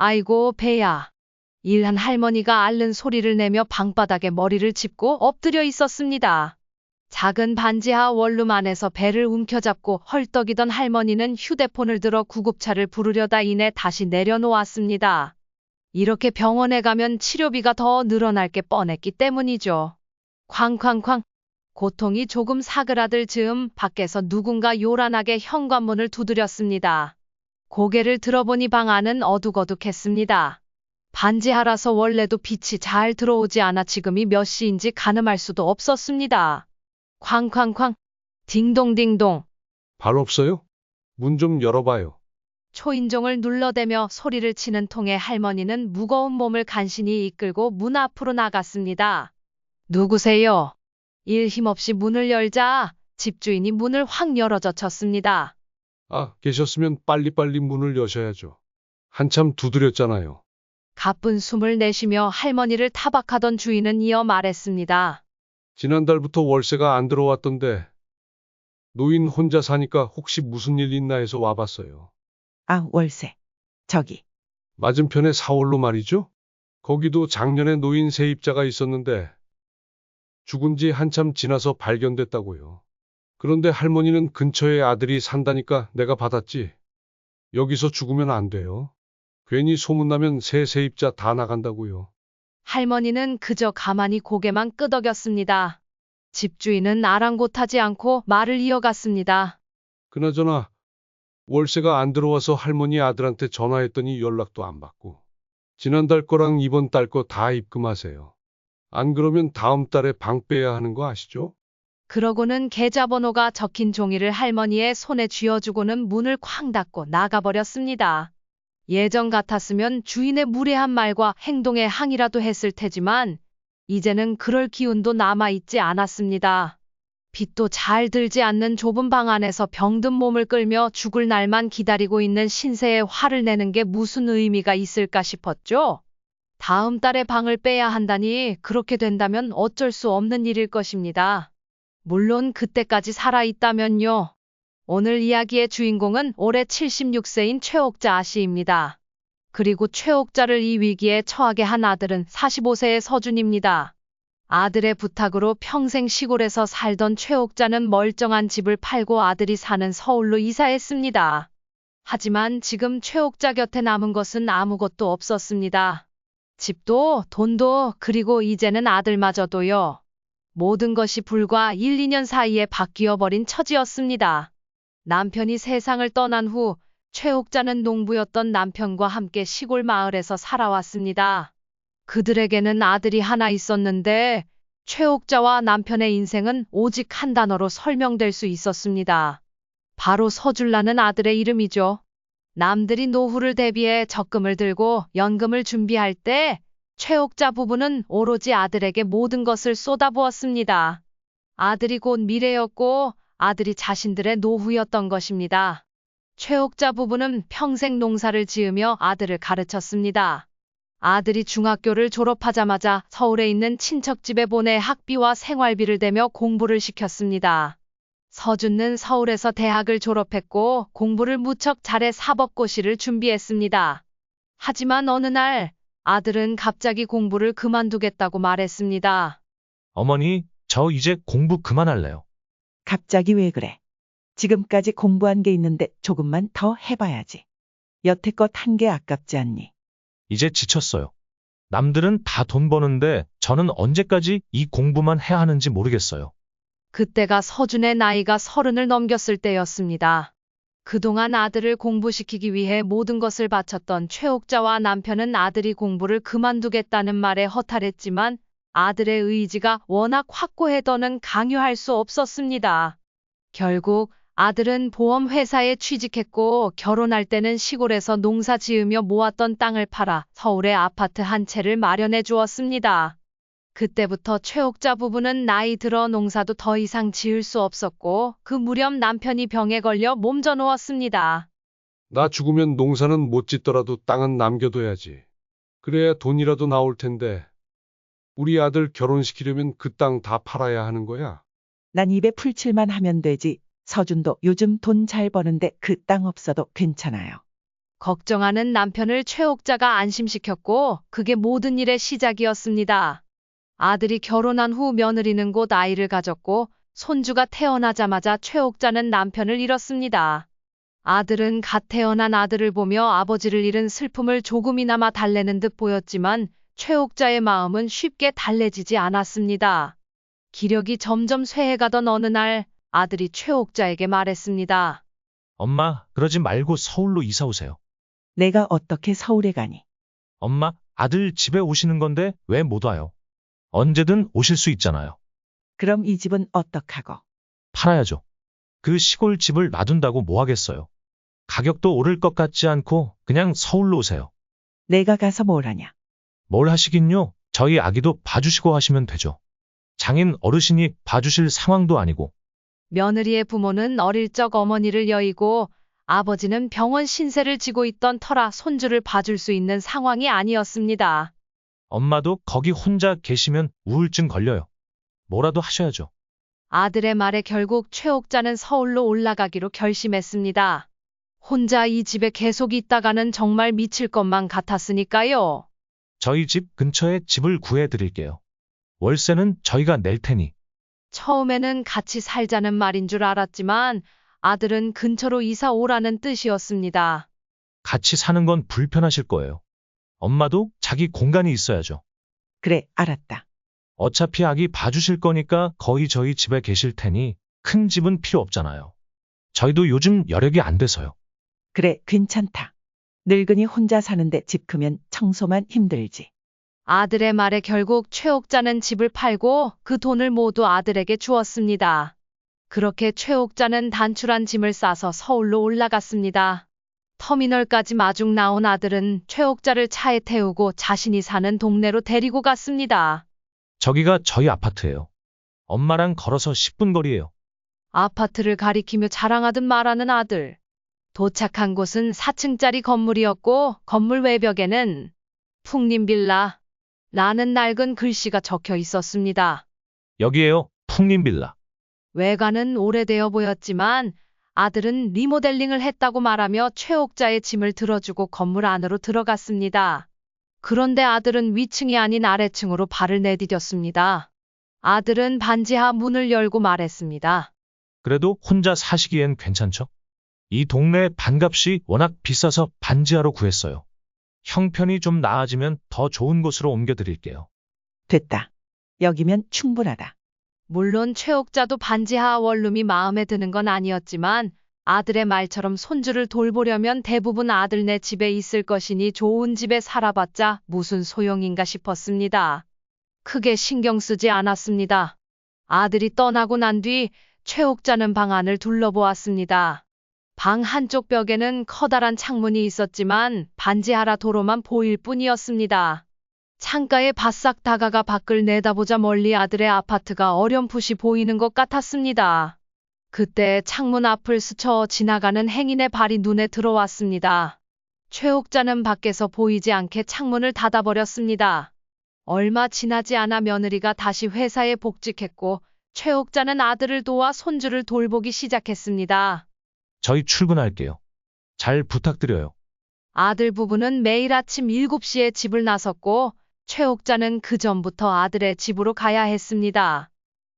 아이고, 배야. 일한 할머니가 앓는 소리를 내며 방바닥에 머리를 짚고 엎드려 있었습니다. 작은 반지하 원룸 안에서 배를 움켜잡고 헐떡이던 할머니는 휴대폰을 들어 구급차를 부르려다 이내 다시 내려놓았습니다. 이렇게 병원에 가면 치료비가 더 늘어날 게 뻔했기 때문이죠. 쾅쾅쾅. 고통이 조금 사그라들 즈음 밖에서 누군가 요란하게 현관문을 두드렸습니다. 고개를 들어보니 방 안은 어둑어둑했습니다. 반지하라서 원래도 빛이 잘 들어오지 않아 지금이 몇 시인지 가늠할 수도 없었습니다. 쾅쾅쾅. 딩동딩동. 발 없어요? 문 좀 열어봐요. 초인종을 눌러대며 소리를 치는 통에 할머니는 무거운 몸을 간신히 이끌고 문 앞으로 나갔습니다. 누구세요? 일 힘없이 문을 열자 집주인이 문을 확 열어젖혔습니다. 아, 계셨으면 빨리빨리 문을 여셔야죠. 한참 두드렸잖아요. 가쁜 숨을 내쉬며 할머니를 타박하던 주인은 이어 말했습니다. 지난달부터 월세가 안 들어왔던데 노인 혼자 사니까 혹시 무슨 일 있나 해서 와봤어요. 아, 월세. 저기, 맞은편에 사월로 말이죠? 거기도 작년에 노인 세입자가 있었는데 죽은 지 한참 지나서 발견됐다고요. 그런데 할머니는 근처에 아들이 산다니까 내가 받았지. 여기서 죽으면 안 돼요. 괜히 소문나면 새 세입자 다 나간다고요. 할머니는 그저 가만히 고개만 끄덕였습니다. 집주인은 아랑곳하지 않고 말을 이어갔습니다. 그나저나 월세가 안 들어와서 할머니 아들한테 전화했더니 연락도 안 받고 지난달 거랑 이번 달 거 다 입금하세요. 안 그러면 다음 달에 방 빼야 하는 거 아시죠? 그러고는 계좌번호가 적힌 종이를 할머니의 손에 쥐어주고는 문을 쾅 닫고 나가버렸습니다. 예전 같았으면 주인의 무례한 말과 행동에 항의라도 했을 테지만 이제는 그럴 기운도 남아있지 않았습니다. 빛도 잘 들지 않는 좁은 방 안에서 병든 몸을 끌며 죽을 날만 기다리고 있는 신세에 화를 내는 게 무슨 의미가 있을까 싶었죠. 다음 달에 방을 빼야 한다니 그렇게 된다면 어쩔 수 없는 일일 것입니다. 물론 그때까지 살아있다면요. 오늘 이야기의 주인공은 올해 76세인 최옥자 아씨입니다. 그리고 최옥자를 이 위기에 처하게 한 아들은 45세의 서준입니다. 아들의 부탁으로 평생 시골에서 살던 최옥자는 멀쩡한 집을 팔고 아들이 사는 서울로 이사했습니다. 하지만 지금 최옥자 곁에 남은 것은 아무것도 없었습니다. 집도 돈도 그리고 이제는 아들마저도요. 모든 것이 불과 1, 2년 사이에 바뀌어버린 처지였습니다. 남편이 세상을 떠난 후 최옥자는 농부였던 남편과 함께 시골 마을에서 살아왔습니다. 그들에게는 아들이 하나 있었는데 최옥자와 남편의 인생은 오직 한 단어로 설명될 수 있었습니다. 바로 서줄라는 아들의 이름이죠. 남들이 노후를 대비해 적금을 들고 연금을 준비할 때 최옥자 부부는 오로지 아들에게 모든 것을 쏟아부었습니다. 아들이 곧 미래였고 아들이 자신들의 노후였던 것입니다. 최옥자 부부는 평생 농사를 지으며 아들을 가르쳤습니다. 아들이 중학교를 졸업하자마자 서울에 있는 친척집에 보내 학비와 생활비를 대며 공부를 시켰습니다. 서준은 서울에서 대학을 졸업했고 공부를 무척 잘해 사법고시를 준비했습니다. 하지만 어느 날 아들은 갑자기 공부를 그만두겠다고 말했습니다. 어머니, 저 이제 공부 그만할래요. 갑자기 왜 그래? 지금까지 공부한 게 있는데 조금만 더 해봐야지. 여태껏 한 게 아깝지 않니? 이제 지쳤어요. 남들은 다 돈 버는데 저는 언제까지 이 공부만 해야 하는지 모르겠어요. 그때가 서준의 나이가 30을 넘겼을 때였습니다. 그동안 아들을 공부시키기 위해 모든 것을 바쳤던 최옥자와 남편은 아들이 공부를 그만두겠다는 말에 허탈했지만 아들의 의지가 워낙 확고해 더는 강요할 수 없었습니다. 결국 아들은 보험회사에 취직했고 결혼할 때는 시골에서 농사 지으며 모았던 땅을 팔아 서울에 아파트 한 채를 마련해 주었습니다. 그때부터 최옥자 부부는 나이 들어 농사도 더 이상 지을 수 없었고 그 무렵 남편이 병에 걸려 몸져 누웠습니다. 나 죽으면 농사는 못 짓더라도 땅은 남겨둬야지. 그래야 돈이라도 나올 텐데. 우리 아들 결혼시키려면 그 땅 다 팔아야 하는 거야. 난 입에 풀칠만 하면 되지. 서준도 요즘 돈 잘 버는데 그 땅 없어도 괜찮아요. 걱정하는 남편을 최옥자가 안심시켰고 그게 모든 일의 시작이었습니다. 아들이 결혼한 후 며느리는 곧 아이를 가졌고 손주가 태어나자마자 최옥자는 남편을 잃었습니다. 아들은 갓 태어난 아들을 보며 아버지를 잃은 슬픔을 조금이나마 달래는 듯 보였지만 최옥자의 마음은 쉽게 달래지지 않았습니다. 기력이 점점 쇠해가던 어느 날 아들이 최옥자에게 말했습니다. 엄마, 그러지 말고 서울로 이사 오세요. 내가 어떻게 서울에 가니? 엄마, 아들 집에 오시는 건데 왜 못 와요? 언제든 오실 수 있잖아요. 그럼 이 집은 어떡하고? 팔아야죠. 그 시골 집을 놔둔다고 뭐 하겠어요. 가격도 오를 것 같지 않고 그냥 서울로 오세요. 내가 가서 뭘 하냐? 뭘 하시긴요? 저희 아기도 봐주시고 하시면 되죠. 장인 어르신이 봐주실 상황도 아니고. 며느리의 부모는 어릴 적 어머니를 여의고 아버지는 병원 신세를 지고 있던 터라 손주를 봐줄 수 있는 상황이 아니었습니다. 엄마도 거기 혼자 계시면 우울증 걸려요. 뭐라도 하셔야죠. 아들의 말에 결국 최옥자는 서울로 올라가기로 결심했습니다. 혼자 이 집에 계속 있다가는 정말 미칠 것만 같았으니까요. 저희 집 근처에 집을 구해드릴게요. 월세는 저희가 낼 테니. 처음에는 같이 살자는 말인 줄 알았지만 아들은 근처로 이사 오라는 뜻이었습니다. 같이 사는 건 불편하실 거예요. 엄마도 자기 공간이 있어야죠. 그래, 알았다. 어차피 아기 봐주실 거니까 거의 저희 집에 계실 테니 큰 집은 필요 없잖아요. 저희도 요즘 여력이 안 돼서요. 그래, 괜찮다. 늙은이 혼자 사는데 집 크면 청소만 힘들지. 아들의 말에 결국 최옥자는 집을 팔고 그 돈을 모두 아들에게 주었습니다. 그렇게 최옥자는 단출한 짐을 싸서 서울로 올라갔습니다. 터미널까지 마중 나온 아들은 최옥자를 차에 태우고 자신이 사는 동네로 데리고 갔습니다. 저기가 저희 아파트예요. 엄마랑 걸어서 10분 거리예요. 아파트를 가리키며 자랑하듯 말하는 아들. 도착한 곳은 4층짜리 건물이었고 건물 외벽에는 풍림빌라 라는 낡은 글씨가 적혀 있었습니다. 여기에요. 풍림빌라. 외관은 오래되어 보였지만 아들은 리모델링을 했다고 말하며 최옥자의 짐을 들어주고 건물 안으로 들어갔습니다. 그런데 아들은 위층이 아닌 아래층으로 발을 내디뎠습니다. 아들은 반지하 문을 열고 말했습니다. 그래도 혼자 사시기엔 괜찮죠? 이 동네 반값이 워낙 비싸서 반지하로 구했어요. 형편이 좀 나아지면 더 좋은 곳으로 옮겨드릴게요. 됐다. 여기면 충분하다. 물론 최옥자도 반지하 원룸이 마음에 드는 건 아니었지만 아들의 말처럼 손주를 돌보려면 대부분 아들네 집에 있을 것이니 좋은 집에 살아봤자 무슨 소용인가 싶었습니다. 크게 신경 쓰지 않았습니다. 아들이 떠나고 난 뒤 최옥자는 방 안을 둘러보았습니다. 방 한쪽 벽에는 커다란 창문이 있었지만 반지하라 도로만 보일 뿐이었습니다. 창가에 바싹 다가가 밖을 내다보자 멀리 아들의 아파트가 어렴풋이 보이는 것 같았습니다. 그때 창문 앞을 스쳐 지나가는 행인의 발이 눈에 들어왔습니다. 최옥자는 밖에서 보이지 않게 창문을 닫아버렸습니다. 얼마 지나지 않아 며느리가 다시 회사에 복직했고 최옥자는 아들을 도와 손주를 돌보기 시작했습니다. 저희 출근할게요. 잘 부탁드려요. 아들 부부는 매일 아침 7시에 집을 나섰고 최옥자는 그 전부터 아들의 집으로 가야 했습니다.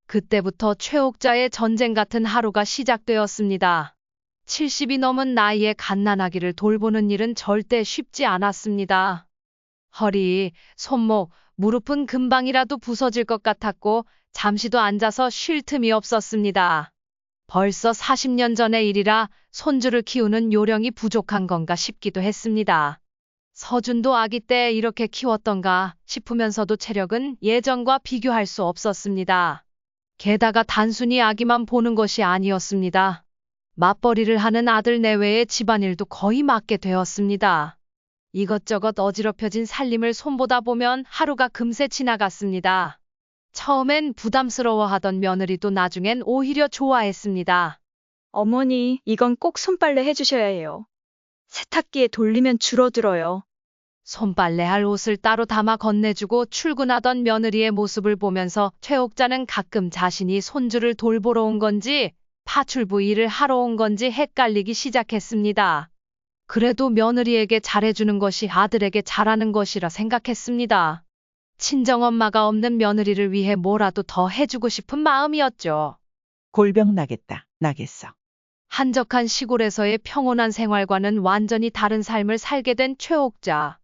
그때부터 최옥자의 전쟁 같은 하루가 시작되었습니다. 70이 넘은 나이에 갓난아기를 돌보는 일은 절대 쉽지 않았습니다. 허리, 손목, 무릎은 금방이라도 부서질 것 같았고 잠시도 앉아서 쉴 틈이 없었습니다. 벌써 40년 전의 일이라 손주를 키우는 요령이 부족한 건가 싶기도 했습니다. 서준도 아기 때 이렇게 키웠던가 싶으면서도 체력은 예전과 비교할 수 없었습니다. 게다가 단순히 아기만 보는 것이 아니었습니다. 맞벌이를 하는 아들 내외의 집안일도 거의 맡게 되었습니다. 이것저것 어지럽혀진 살림을 손보다 보면 하루가 금세 지나갔습니다. 처음엔 부담스러워하던 며느리도 나중엔 오히려 좋아했습니다. 어머니, 이건 꼭 손빨래 해주셔야 해요. 세탁기에 돌리면 줄어들어요. 손빨래할 옷을 따로 담아 건네주고 출근하던 며느리의 모습을 보면서 최옥자는 가끔 자신이 손주를 돌보러 온 건지 파출부 일을 하러 온 건지 헷갈리기 시작했습니다. 그래도 며느리에게 잘해주는 것이 아들에게 잘하는 것이라 생각했습니다. 친정엄마가 없는 며느리를 위해 뭐라도 더 해주고 싶은 마음이었죠. 골병 나겠다. 나겠어. 한적한 시골에서의 평온한 생활과는 완전히 다른 삶을 살게 된 최옥자.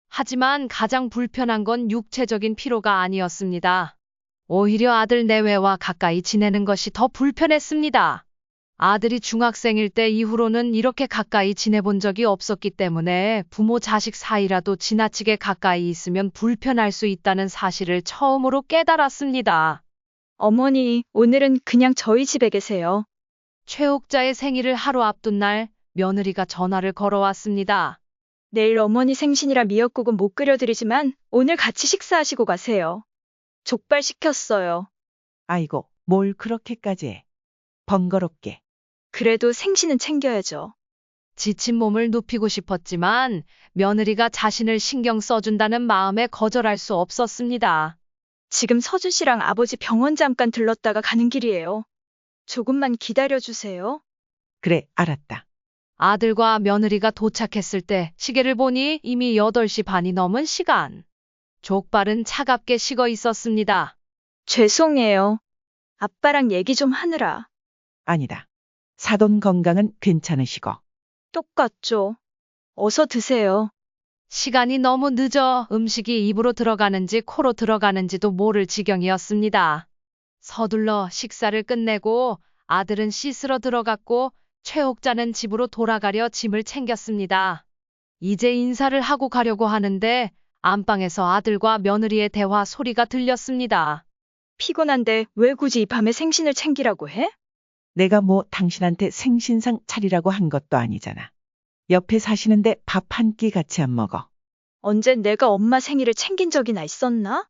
하지만 가장 불편한 건 육체적인 피로가 아니었습니다. 오히려 아들 내외와 가까이 지내는 것이 더 불편했습니다. 아들이 중학생일 때 이후로는 이렇게 가까이 지내본 적이 없었기 때문에 부모 자식 사이라도 지나치게 가까이 있으면 불편할 수 있다는 사실을 처음으로 깨달았습니다. 어머니, 오늘은 그냥 저희 집에 계세요. 최옥자의 생일을 하루 앞둔 날 며느리가 전화를 걸어왔습니다. 내일 어머니 생신이라 미역국은 못 끓여드리지만 오늘 같이 식사하시고 가세요. 족발 시켰어요. 아이고, 뭘 그렇게까지 해. 번거롭게. 그래도 생신은 챙겨야죠. 지친 몸을 눕히고 싶었지만 며느리가 자신을 신경 써준다는 마음에 거절할 수 없었습니다. 지금 서준 씨랑 아버지 병원 잠깐 들렀다가 가는 길이에요. 조금만 기다려주세요. 그래, 알았다. 아들과 며느리가 도착했을 때 시계를 보니 이미 8시 반이 넘은 시간. 족발은 차갑게 식어 있었습니다. 죄송해요. 아빠랑 얘기 좀 하느라. 아니다. 사돈 건강은 괜찮으시고. 똑같죠. 어서 드세요. 시간이 너무 늦어 음식이 입으로 들어가는지 코로 들어가는지도 모를 지경이었습니다. 서둘러 식사를 끝내고 아들은 씻으러 들어갔고 최옥자는 집으로 돌아가려 짐을 챙겼습니다. 이제 인사를 하고 가려고 하는데 안방에서 아들과 며느리의 대화 소리가 들렸습니다. 피곤한데 왜 굳이 이 밤에 생신을 챙기라고 해? 내가 뭐 당신한테 생신상 차리라고 한 것도 아니잖아. 옆에 사시는데 밥 한 끼 같이 안 먹어. 언젠 내가 엄마 생일을 챙긴 적이나 있었나?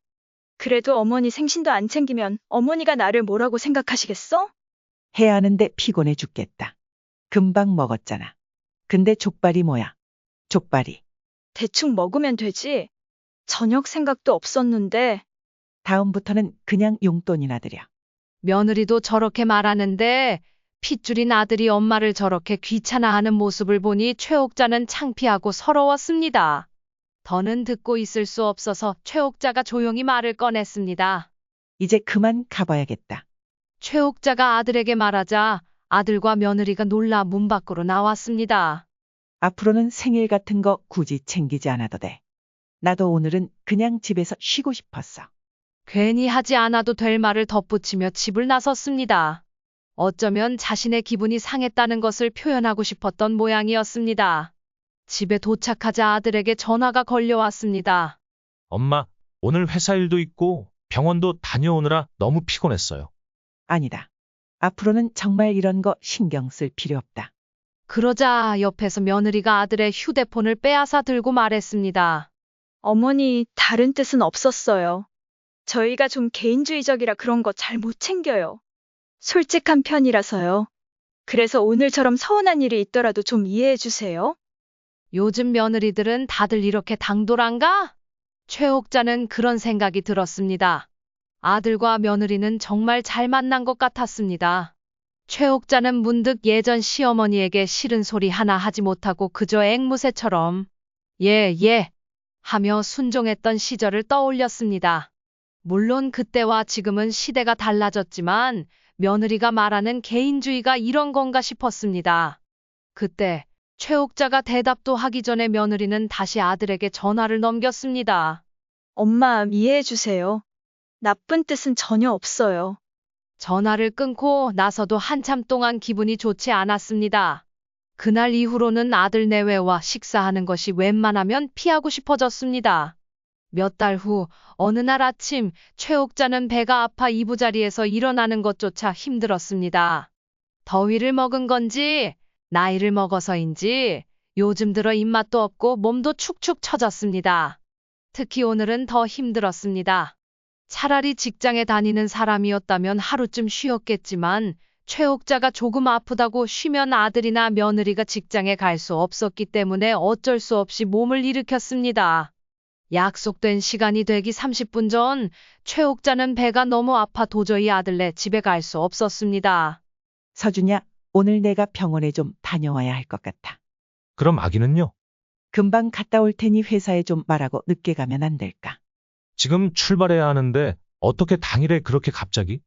그래도 어머니 생신도 안 챙기면 어머니가 나를 뭐라고 생각하시겠어? 해야 하는데 피곤해 죽겠다. 금방 먹었잖아. 근데 족발이 뭐야? 족발이. 대충 먹으면 되지. 저녁 생각도 없었는데. 다음부터는 그냥 용돈이나 드려. 며느리도 저렇게 말하는데 핏줄인 아들이 엄마를 저렇게 귀찮아하는 모습을 보니 최옥자는 창피하고 서러웠습니다. 더는 듣고 있을 수 없어서 최옥자가 조용히 말을 꺼냈습니다. 이제 그만 가봐야겠다. 최옥자가 아들에게 말하자 아들과 며느리가 놀라 문 밖으로 나왔습니다. 앞으로는 생일 같은 거 굳이 챙기지 않아도 돼. 나도 오늘은 그냥 집에서 쉬고 싶었어. 괜히 하지 않아도 될 말을 덧붙이며 집을 나섰습니다. 어쩌면 자신의 기분이 상했다는 것을 표현하고 싶었던 모양이었습니다. 집에 도착하자 아들에게 전화가 걸려왔습니다. 엄마, 오늘 회사 일도 있고 병원도 다녀오느라 너무 피곤했어요. 아니다. 앞으로는 정말 이런 거 신경 쓸 필요 없다. 그러자 옆에서 며느리가 아들의 휴대폰을 빼앗아 들고 말했습니다. 어머니, 다른 뜻은 없었어요. 저희가 좀 개인주의적이라 그런 거 잘 못 챙겨요. 솔직한 편이라서요. 그래서 오늘처럼 서운한 일이 있더라도 좀 이해해 주세요. 요즘 며느리들은 다들 이렇게 당돌한가? 최옥자는 그런 생각이 들었습니다. 아들과 며느리는 정말 잘 만난 것 같았습니다. 최옥자는 문득 예전 시어머니에게 싫은 소리 하나 하지 못하고 그저 앵무새처럼 예 하며 순종했던 시절을 떠올렸습니다. 물론 그때와 지금은 시대가 달라졌지만 며느리가 말하는 개인주의가 이런 건가 싶었습니다. 그때 최옥자가 대답도 하기 전에 며느리는 다시 아들에게 전화를 넘겼습니다. 엄마, 이해해 주세요. 나쁜 뜻은 전혀 없어요. 전화를 끊고 나서도 한참 동안 기분이 좋지 않았습니다. 그날 이후로는 아들 내외와 식사하는 것이 웬만하면 피하고 싶어졌습니다. 몇 달 후 어느 날 아침 최옥자는 배가 아파 이부자리에서 일어나는 것조차 힘들었습니다. 더위를 먹은 건지 나이를 먹어서인지 요즘 들어 입맛도 없고 몸도 축축 처졌습니다. 특히 오늘은 더 힘들었습니다. 차라리 직장에 다니는 사람이었다면 하루쯤 쉬었겠지만 최옥자가 조금 아프다고 쉬면 아들이나 며느리가 직장에 갈 수 없었기 때문에 어쩔 수 없이 몸을 일으켰습니다. 약속된 시간이 되기 30분 전 최옥자는 배가 너무 아파 도저히 아들네 집에 갈 수 없었습니다. 서준야, 오늘 내가 병원에 좀 다녀와야 할 것 같아. 그럼 아기는요? 금방 갔다 올 테니 회사에 좀 말하고 늦게 가면 안 될까? 지금 출발해야 하는데 어떻게 당일에 그렇게 갑자기?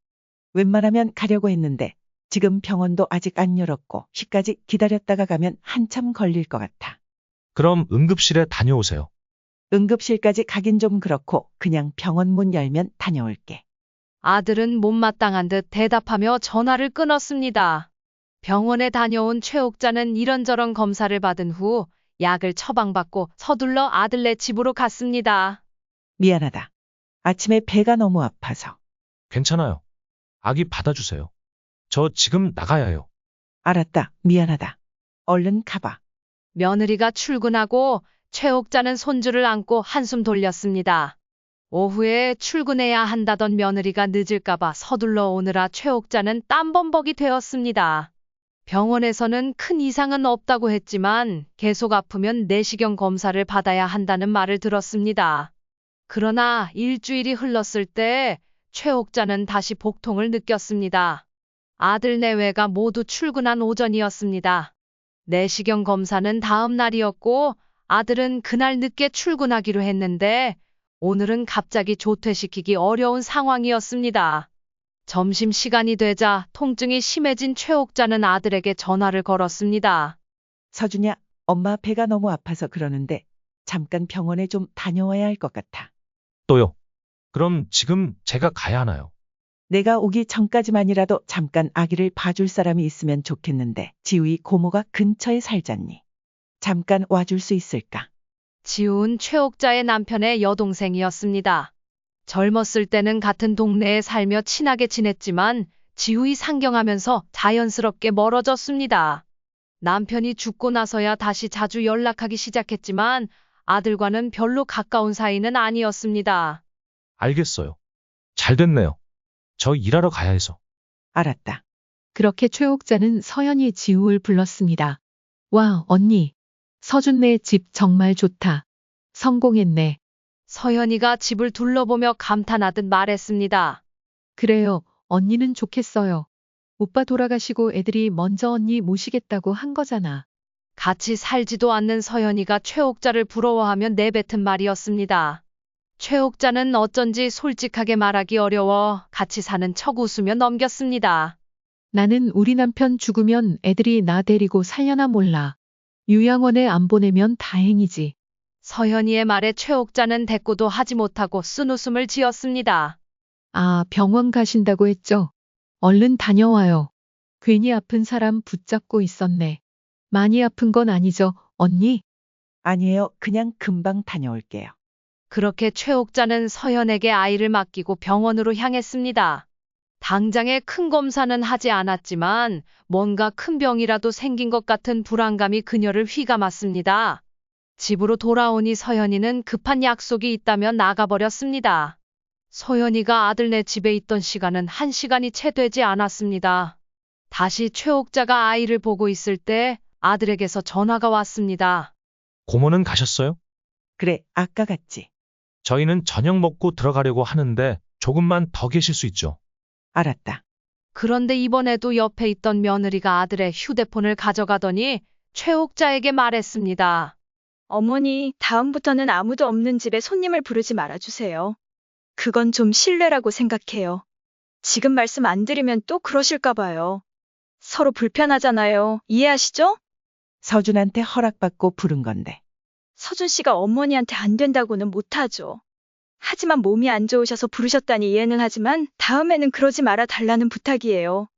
웬만하면 가려고 했는데 지금 병원도 아직 안 열었고 시까지 기다렸다가 가면 한참 걸릴 것 같아. 그럼 응급실에 다녀오세요. 응급실까지 가긴 좀 그렇고 그냥 병원 문 열면 다녀올게. 아들은 못마땅한 듯 대답하며 전화를 끊었습니다. 병원에 다녀온 최옥자는 이런저런 검사를 받은 후 약을 처방받고 서둘러 아들네 집으로 갔습니다. 미안하다. 아침에 배가 너무 아파서. 괜찮아요. 아기 받아주세요. 저 지금 나가야 해요. 알았다. 미안하다. 얼른 가봐. 며느리가 출근하고 최옥자는 손주를 안고 한숨 돌렸습니다. 오후에 출근해야 한다던 며느리가 늦을까봐 서둘러 오느라 최옥자는 땀범벅이 되었습니다. 병원에서는 큰 이상은 없다고 했지만 계속 아프면 내시경 검사를 받아야 한다는 말을 들었습니다. 그러나 일주일이 흘렀을 때 최옥자는 다시 복통을 느꼈습니다. 아들 내외가 모두 출근한 오전이었습니다. 내시경 검사는 다음 날이었고 아들은 그날 늦게 출근하기로 했는데 오늘은 갑자기 조퇴시키기 어려운 상황이었습니다. 점심시간이 되자 통증이 심해진 최옥자는 아들에게 전화를 걸었습니다. 서준야, 엄마 배가 너무 아파서 그러는데 잠깐 병원에 좀 다녀와야 할 것 같아. 또요. 그럼 지금 제가 가야 하나요? 내가 오기 전까지만이라도 잠깐 아기를 봐줄 사람이 있으면 좋겠는데 지우이 고모가 근처에 살잖니. 잠깐 와줄 수 있을까? 지우은 최옥자의 남편의 여동생이었습니다. 젊었을 때는 같은 동네에 살며 친하게 지냈지만 지우이 상경하면서 자연스럽게 멀어졌습니다. 남편이 죽고 나서야 다시 자주 연락하기 시작했지만 아들과는 별로 가까운 사이는 아니었습니다. 알겠어요. 잘 됐네요. 저 일하러 가야 해서. 알았다. 그렇게 최옥자는 서연이 지우를 불렀습니다. 와, 언니. 서준네 집 정말 좋다. 성공했네. 서연이가 집을 둘러보며 감탄하듯 말했습니다. 그래요. 언니는 좋겠어요. 오빠 돌아가시고 애들이 먼저 언니 모시겠다고 한 거잖아. 같이 살지도 않는 서연이가 최옥자를 부러워하며 내뱉은 말이었습니다. 최옥자는 어쩐지 솔직하게 말하기 어려워 같이 사는 척 웃으며 넘겼습니다. 나는 우리 남편 죽으면 애들이 나 데리고 살려나 몰라. 요양원에 안 보내면 다행이지. 서연이의 말에 최옥자는 대꾸도 하지 못하고 쓴웃음을 지었습니다. 아, 병원 가신다고 했죠? 얼른 다녀와요. 괜히 아픈 사람 붙잡고 있었네. 많이 아픈 건 아니죠, 언니? 아니에요. 그냥 금방 다녀올게요. 그렇게 최옥자는 서연에게 아이를 맡기고 병원으로 향했습니다. 당장의 큰 검사는 하지 않았지만 뭔가 큰 병이라도 생긴 것 같은 불안감이 그녀를 휘감았습니다. 집으로 돌아오니 서연이는 급한 약속이 있다며 나가버렸습니다. 서연이가 아들네 집에 있던 시간은 1시간이 채 되지 않았습니다. 다시 최옥자가 아이를 보고 있을 때 아들에게서 전화가 왔습니다. 고모는 가셨어요? 그래, 아까 갔지. 저희는 저녁 먹고 들어가려고 하는데 조금만 더 계실 수 있죠? 알았다. 그런데 이번에도 옆에 있던 며느리가 아들의 휴대폰을 가져가더니 최옥자에게 말했습니다. 어머니, 다음부터는 아무도 없는 집에 손님을 부르지 말아주세요. 그건 좀 실례라고 생각해요. 지금 말씀 안 드리면 또 그러실까 봐요. 서로 불편하잖아요. 이해하시죠? 서준한테 허락받고 부른 건데. 서준 씨가 어머니한테 안 된다고는 못하죠. 하지만 몸이 안 좋으셔서 부르셨다니 이해는 하지만 다음에는 그러지 말아 달라는 부탁이에요.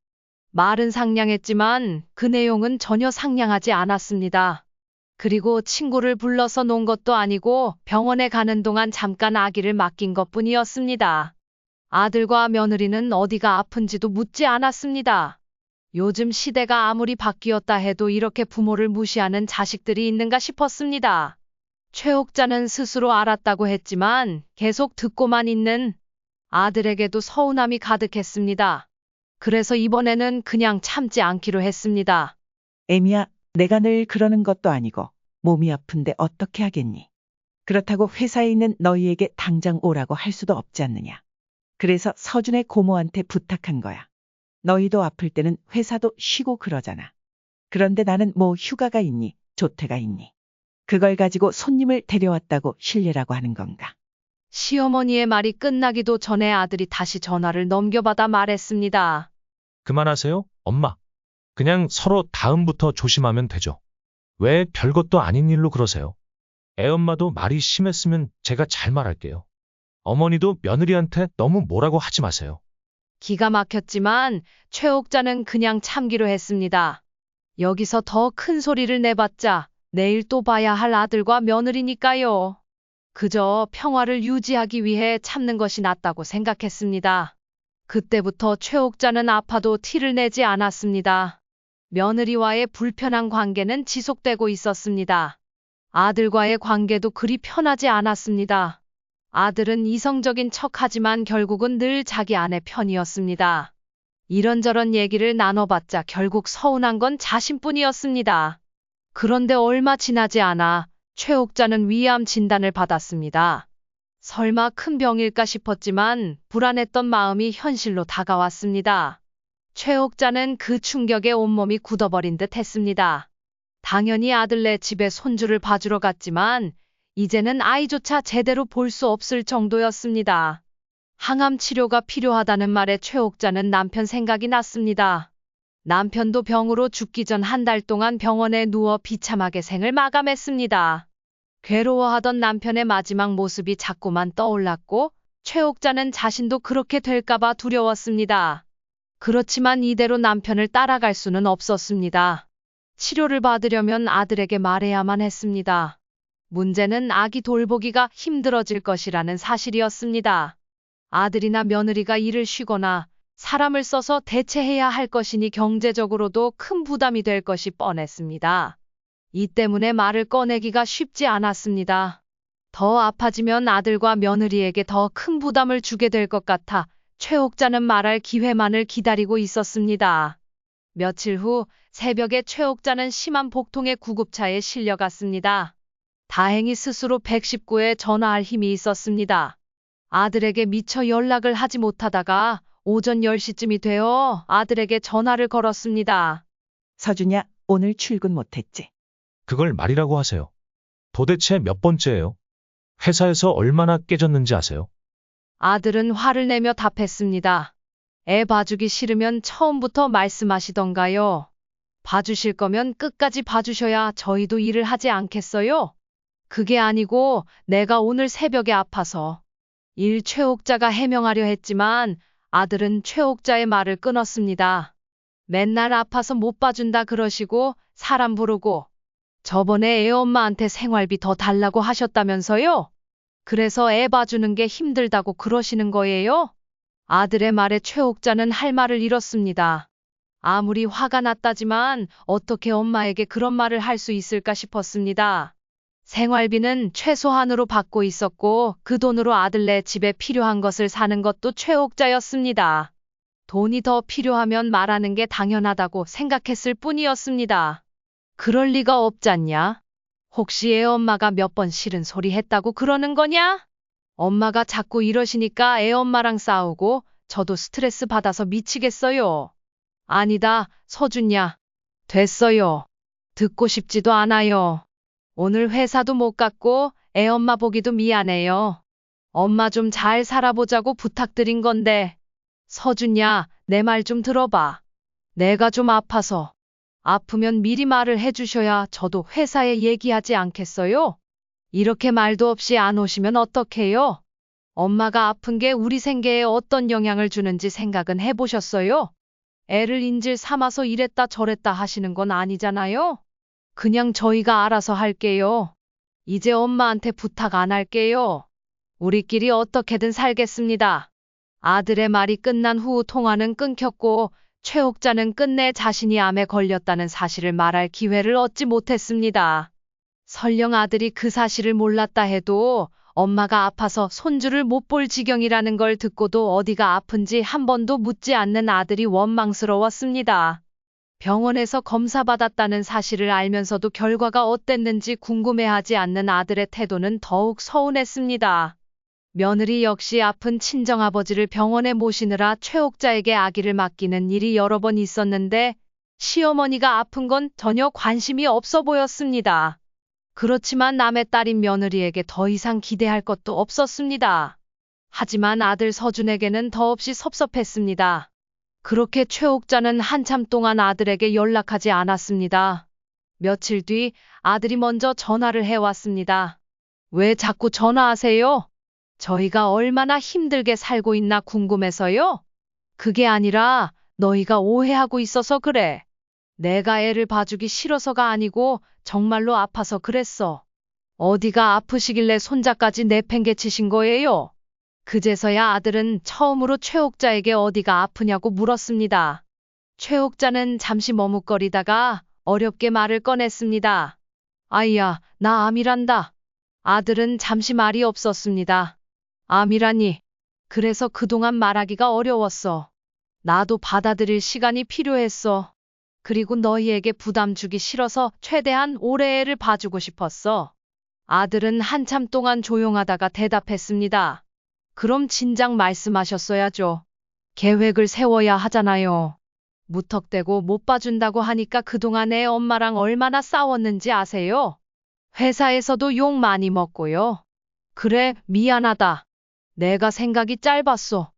말은 상냥했지만 그 내용은 전혀 상냥하지 않았습니다. 그리고 친구를 불러서 논 것도 아니고 병원에 가는 동안 잠깐 아기를 맡긴 것뿐이었습니다. 아들과 며느리는 어디가 아픈지도 묻지 않았습니다. 요즘 시대가 아무리 바뀌었다 해도 이렇게 부모를 무시하는 자식들이 있는가 싶었습니다. 최옥자는 스스로 알았다고 했지만 계속 듣고만 있는 아들에게도 서운함이 가득했습니다. 그래서 이번에는 그냥 참지 않기로 했습니다. 애미야, 내가 늘 그러는 것도 아니고 몸이 아픈데 어떻게 하겠니? 그렇다고 회사에 있는 너희에게 당장 오라고 할 수도 없지 않느냐. 그래서 서준의 고모한테 부탁한 거야. 너희도 아플 때는 회사도 쉬고 그러잖아. 그런데 나는 뭐 휴가가 있니? 조퇴가 있니? 그걸 가지고 손님을 데려왔다고 실례라고 하는 건가? 시어머니의 말이 끝나기도 전에 아들이 다시 전화를 넘겨받아 말했습니다. 그만하세요, 엄마. 그냥 서로 다음부터 조심하면 되죠. 왜 별것도 아닌 일로 그러세요? 애엄마도 말이 심했으면 제가 잘 말할게요. 어머니도 며느리한테 너무 뭐라고 하지 마세요. 기가 막혔지만 최옥자는 그냥 참기로 했습니다. 여기서 더 큰 소리를 내봤자 내일 또 봐야 할 아들과 며느리니까요. 그저 평화를 유지하기 위해 참는 것이 낫다고 생각했습니다. 그때부터 최옥자는 아파도 티를 내지 않았습니다. 며느리와의 불편한 관계는 지속되고 있었습니다. 아들과의 관계도 그리 편하지 않았습니다. 아들은 이성적인 척하지만 결국은 늘 자기 아내 편이었습니다. 이런저런 얘기를 나눠봤자 결국 서운한 건 자신뿐이었습니다. 그런데 얼마 지나지 않아 최옥자는 위암 진단을 받았습니다. 설마 큰 병일까 싶었지만 불안했던 마음이 현실로 다가왔습니다. 최옥자는 그 충격에 온몸이 굳어버린 듯 했습니다. 당연히 아들네 집에 손주를 봐주러 갔지만 이제는 아이조차 제대로 볼 수 없을 정도였습니다. 항암 치료가 필요하다는 말에 최옥자는 남편 생각이 났습니다. 남편도 병으로 죽기 전 한 달 동안 병원에 누워 비참하게 생을 마감했습니다. 괴로워하던 남편의 마지막 모습이 자꾸만 떠올랐고 최옥자는 자신도 그렇게 될까봐 두려웠습니다. 그렇지만 이대로 남편을 따라갈 수는 없었습니다. 치료를 받으려면 아들에게 말해야만 했습니다. 문제는 아기 돌보기가 힘들어질 것이라는 사실이었습니다. 아들이나 며느리가 일을 쉬거나 사람을 써서 대체해야 할 것이니 경제적으로도 큰 부담이 될 것이 뻔했습니다. 이 때문에 말을 꺼내기가 쉽지 않았습니다. 더 아파지면 아들과 며느리에게 더 큰 부담을 주게 될 것 같아 최옥자는 말할 기회만을 기다리고 있었습니다. 며칠 후 새벽에 최옥자는 심한 복통의 구급차에 실려갔습니다. 다행히 스스로 119에 전화할 힘이 있었습니다. 아들에게 미처 연락을 하지 못하다가 오전 10시쯤이 되어 아들에게 전화를 걸었습니다. 서준야, 오늘 출근 못했지? 그걸 말이라고 하세요. 도대체 몇 번째예요? 회사에서 얼마나 깨졌는지 아세요? 아들은 화를 내며 답했습니다. 애 봐주기 싫으면 처음부터 말씀하시던가요. 봐주실 거면 끝까지 봐주셔야 저희도 일을 하지 않겠어요? 그게 아니고 내가 오늘 새벽에 아파서. 최옥자가 해명하려 했지만 아들은 최옥자의 말을 끊었습니다. 맨날 아파서 못 봐준다 그러시고 사람 부르고 저번에 애 엄마한테 생활비 더 달라고 하셨다면서요? 그래서 애 봐주는 게 힘들다고 그러시는 거예요? 아들의 말에 최옥자는 할 말을 잃었습니다. 아무리 화가 났다지만 어떻게 엄마에게 그런 말을 할 수 있을까 싶었습니다. 생활비는 최소한으로 받고 있었고 그 돈으로 아들네 집에 필요한 것을 사는 것도 최옥자였습니다. 돈이 더 필요하면 말하는 게 당연하다고 생각했을 뿐이었습니다. 그럴 리가 없잖냐? 혹시 애 엄마가 몇 번 싫은 소리 했다고 그러는 거냐? 엄마가 자꾸 이러시니까 애 엄마랑 싸우고 저도 스트레스 받아서 미치겠어요. 아니다, 서준야. 됐어요. 듣고 싶지도 않아요. 오늘 회사도 못 갔고 애 엄마 보기도 미안해요. 엄마 좀 잘 살아보자고 부탁드린 건데. 서준야, 내 말 좀 들어봐. 내가 좀 아파서. 아프면 미리 말을 해주셔야 저도 회사에 얘기하지 않겠어요? 이렇게 말도 없이 안 오시면 어떡해요? 엄마가 아픈 게 우리 생계에 어떤 영향을 주는지 생각은 해보셨어요? 애를 인질 삼아서 이랬다 저랬다 하시는 건 아니잖아요? 그냥 저희가 알아서 할게요. 이제 엄마한테 부탁 안 할게요. 우리끼리 어떻게든 살겠습니다. 아들의 말이 끝난 후 통화는 끊겼고 최옥자는 끝내 자신이 암에 걸렸다는 사실을 말할 기회를 얻지 못했습니다. 설령 아들이 그 사실을 몰랐다 해도 엄마가 아파서 손주를 못 볼 지경이라는 걸 듣고도 어디가 아픈지 한 번도 묻지 않는 아들이 원망스러웠습니다. 병원에서 검사받았다는 사실을 알면서도 결과가 어땠는지 궁금해하지 않는 아들의 태도는 더욱 서운했습니다. 며느리 역시 아픈 친정아버지를 병원에 모시느라 최옥자에게 아기를 맡기는 일이 여러 번 있었는데 시어머니가 아픈 건 전혀 관심이 없어 보였습니다. 그렇지만 남의 딸인 며느리에게 더 이상 기대할 것도 없었습니다. 하지만 아들 서준에게는 더없이 섭섭했습니다. 그렇게 최옥자는 한참 동안 아들에게 연락하지 않았습니다. 며칠 뒤 아들이 먼저 전화를 해왔습니다. 왜 자꾸 전화하세요? 저희가 얼마나 힘들게 살고 있나 궁금해서요? 그게 아니라 너희가 오해하고 있어서 그래. 내가 애를 봐주기 싫어서가 아니고 정말로 아파서 그랬어. 어디가 아프시길래 손자까지 내팽개치신 거예요? 그제서야 아들은 처음으로 최옥자에게 어디가 아프냐고 물었습니다. 최옥자는 잠시 머뭇거리다가 어렵게 말을 꺼냈습니다. 아이야, 나 암이란다. 아들은 잠시 말이 없었습니다. 암이라니. 그래서 그동안 말하기가 어려웠어. 나도 받아들일 시간이 필요했어. 그리고 너희에게 부담 주기 싫어서 최대한 오래 애를 봐주고 싶었어. 아들은 한참 동안 조용하다가 대답했습니다. 그럼 진작 말씀하셨어야죠. 계획을 세워야 하잖아요. 무턱대고 못 봐준다고 하니까 그동안 애 엄마랑 얼마나 싸웠는지 아세요? 회사에서도 욕 많이 먹고요. 그래, 미안하다. 내가 생각이 짧았어.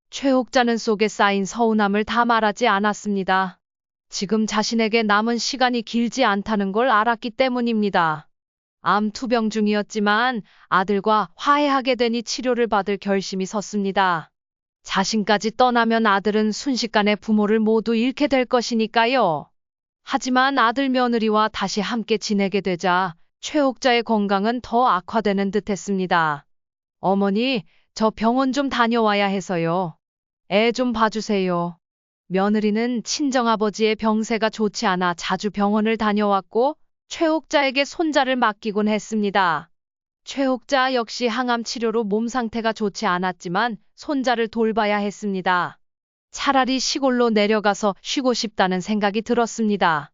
최옥자는 속에 쌓인 서운함을 다 말하지 않았습니다. 지금 자신에게 남은 시간이 길지 않다는 걸 알았기 때문입니다. 암 투병 중이었지만 아들과 화해하게 되니 치료를 받을 결심이 섰습니다. 자신까지 떠나면 아들은 순식간에 부모를 모두 잃게 될 것이니까요. 하지만 아들 며느리와 다시 함께 지내게 되자 최옥자의 건강은 더 악화되는 듯했습니다. 어머니, 저 병원 좀 다녀와야 해서요. 애 좀 봐주세요. 며느리는 친정아버지의 병세가 좋지 않아 자주 병원을 다녀왔고 최옥자에게 손자를 맡기곤 했습니다. 최옥자 역시 항암 치료로 몸 상태가 좋지 않았지만 손자를 돌봐야 했습니다. 차라리 시골로 내려가서 쉬고 싶다는 생각이 들었습니다.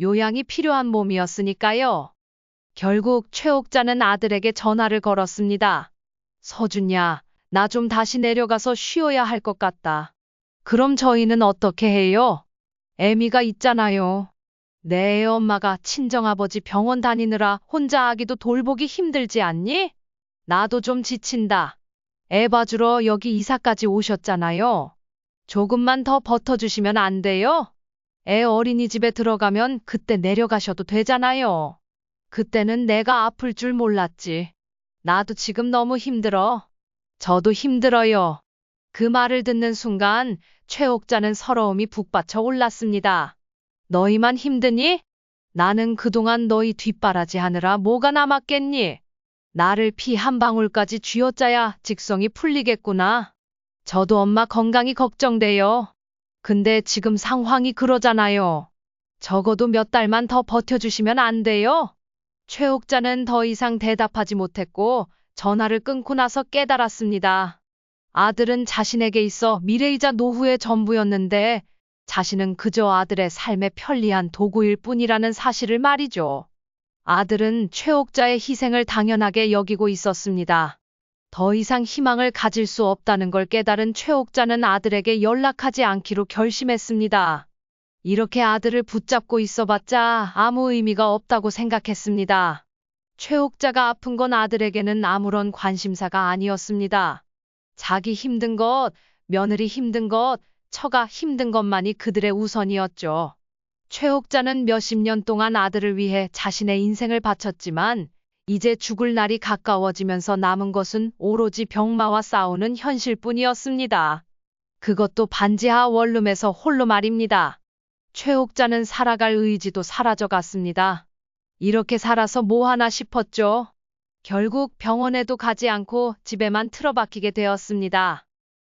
요양이 필요한 몸이었으니까요. 결국 최옥자는 아들에게 전화를 걸었습니다. 서준야, 나 좀 다시 내려가서 쉬어야 할 것 같다. 그럼 저희는 어떻게 해요? 애미가 있잖아요. 내 애 엄마가 친정아버지 병원 다니느라 혼자 아기도 돌보기 힘들지 않니? 나도 좀 지친다. 애 봐주러 여기 이사까지 오셨잖아요. 조금만 더 버텨주시면 안 돼요? 애 어린이집에 들어가면 그때 내려가셔도 되잖아요. 그때는 내가 아플 줄 몰랐지. 나도 지금 너무 힘들어. 저도 힘들어요. 그 말을 듣는 순간 최옥자는 서러움이 북받쳐 올랐습니다. 너희만 힘드니? 나는 그동안 너희 뒷바라지 하느라 뭐가 남았겠니? 나를 피 한 방울까지 쥐어짜야 직성이 풀리겠구나. 저도 엄마 건강이 걱정돼요. 근데 지금 상황이 그러잖아요. 적어도 몇 달만 더 버텨주시면 안 돼요? 최옥자는 더 이상 대답하지 못했고 전화를 끊고 나서 깨달았습니다. 아들은 자신에게 있어 미래이자 노후의 전부였는데 자신은 그저 아들의 삶에 편리한 도구일 뿐이라는 사실을 말이죠. 아들은 최옥자의 희생을 당연하게 여기고 있었습니다. 더 이상 희망을 가질 수 없다는 걸 깨달은 최옥자는 아들에게 연락하지 않기로 결심했습니다. 이렇게 아들을 붙잡고 있어봤자 아무 의미가 없다고 생각했습니다. 최옥자가 아픈 건 아들에게는 아무런 관심사가 아니었습니다. 자기 힘든 것, 며느리 힘든 것, 처가 힘든 것만이 그들의 우선이었죠. 최옥자는 몇십 년 동안 아들을 위해 자신의 인생을 바쳤지만 이제 죽을 날이 가까워지면서 남은 것은 오로지 병마와 싸우는 현실뿐이었습니다. 그것도 반지하 원룸에서 홀로 말입니다. 최옥자는 살아갈 의지도 사라져갔습니다. 이렇게 살아서 뭐 하나 싶었죠. 결국 병원에도 가지 않고 집에만 틀어박히게 되었습니다.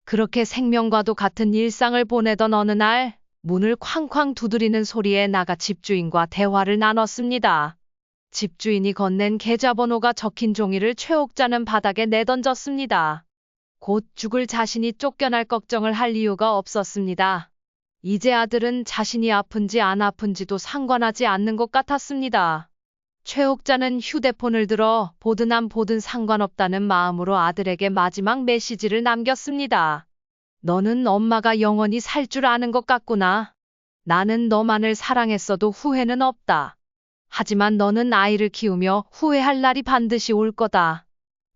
그렇게 생명과도 같은 일상을 보내던 어느 날 문을 쾅쾅 두드리는 소리에 나가 집주인과 대화를 나눴습니다. 집주인이 건넨 계좌번호가 적힌 종이를 최옥자는 바닥에 내던졌습니다. 곧 죽을 자신이 쫓겨날 걱정을 할 이유가 없었습니다. 이제 아들은 자신이 아픈지 안 아픈지도 상관하지 않는 것 같았습니다. 최옥자는 휴대폰을 들어 보든 안 보든 상관없다는 마음으로 아들에게 마지막 메시지를 남겼습니다. 너는 엄마가 영원히 살 줄 아는 것 같구나. 나는 너만을 사랑했어도 후회는 없다. 하지만 너는 아이를 키우며 후회할 날이 반드시 올 거다.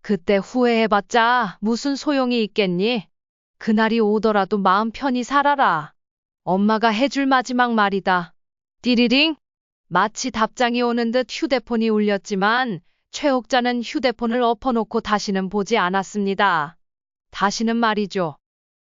그때 후회해봤자 무슨 소용이 있겠니? 그날이 오더라도 마음 편히 살아라. 엄마가 해줄 마지막 말이다. 띠리링. 마치 답장이 오는 듯 휴대폰이 울렸지만 최옥자는 휴대폰을 엎어놓고 다시는 보지 않았습니다. 다시는 말이죠.